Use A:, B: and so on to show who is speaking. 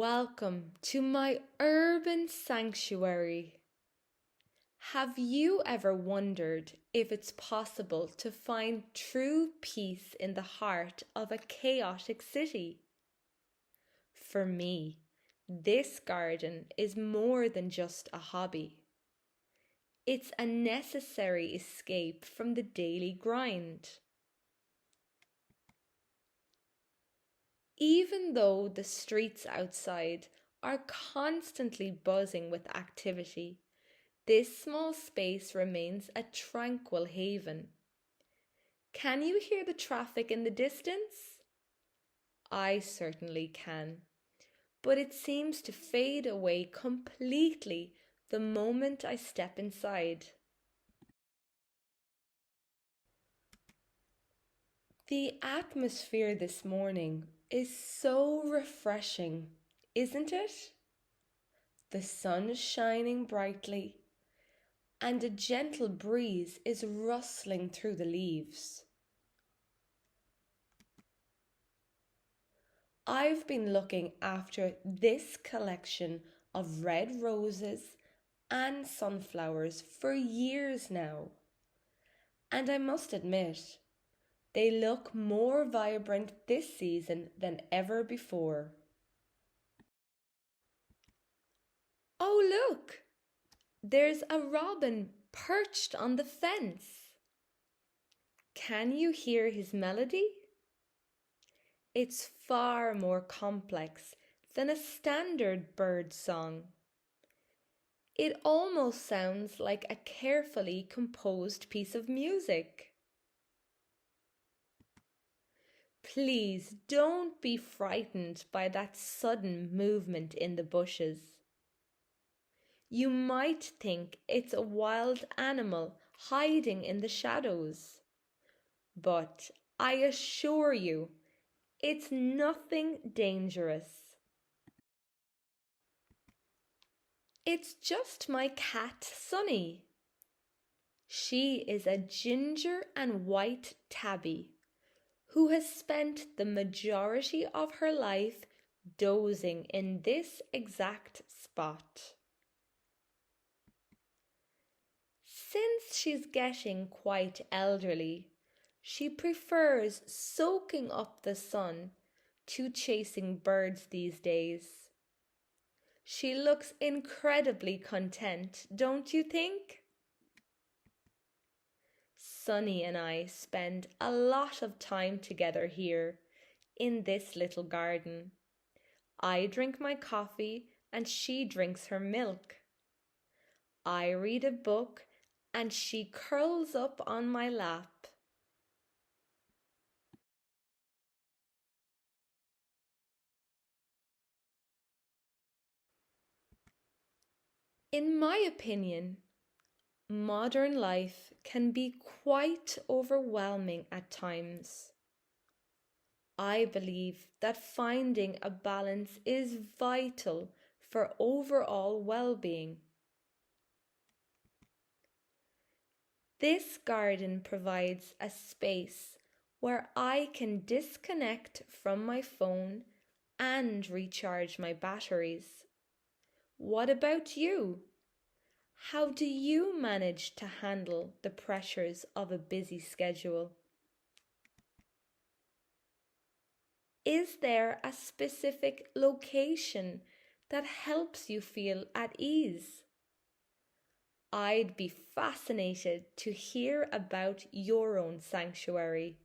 A: Welcome to my urban sanctuary. Have you ever wondered if it's possible to find true peace in the heart of a chaotic city? For me, this garden is more than just a hobby. It's a necessary escape from the daily grind. Even though the streets outside are constantly buzzing with activity, this small space remains a tranquil haven. Can you hear the traffic in the distance? I certainly can, but it seems to fade away completely the moment I step inside. The atmosphere this morning is so refreshing, isn't it? The sun is shining brightly, and a gentle breeze is rustling through the leaves. I've been looking after this collection of red roses and sunflowers for years now, and I must admit, they look more vibrant this season than ever before. Oh, look! There's a robin perched on the fence. Can you hear his melody? It's far more complex than a standard bird song. It almost sounds like a carefully composed piece of music. Please don't be frightened by that sudden movement in the bushes. You might think it's a wild animal hiding in the shadows, but I assure you, it's nothing dangerous. It's just my cat Sunny. She is a ginger and white tabby who has spent the majority of her life dozing in this exact spot. Since she's getting quite elderly, she prefers soaking up the sun to chasing birds these days. She looks incredibly content, don't you think? Sunny and I spend a lot of time together here in this little garden. I drink my coffee and she drinks her milk. I read a book and she curls up on my lap. In my opinion, modern life can be quite overwhelming at times. I believe that finding a balance is vital for overall well-being. This garden provides a space where I can disconnect from my phone and recharge my batteries. What about you? How do you manage to handle the pressures of a busy schedule? Is there a specific location that helps you feel at ease? I'd be fascinated to hear about your own sanctuary.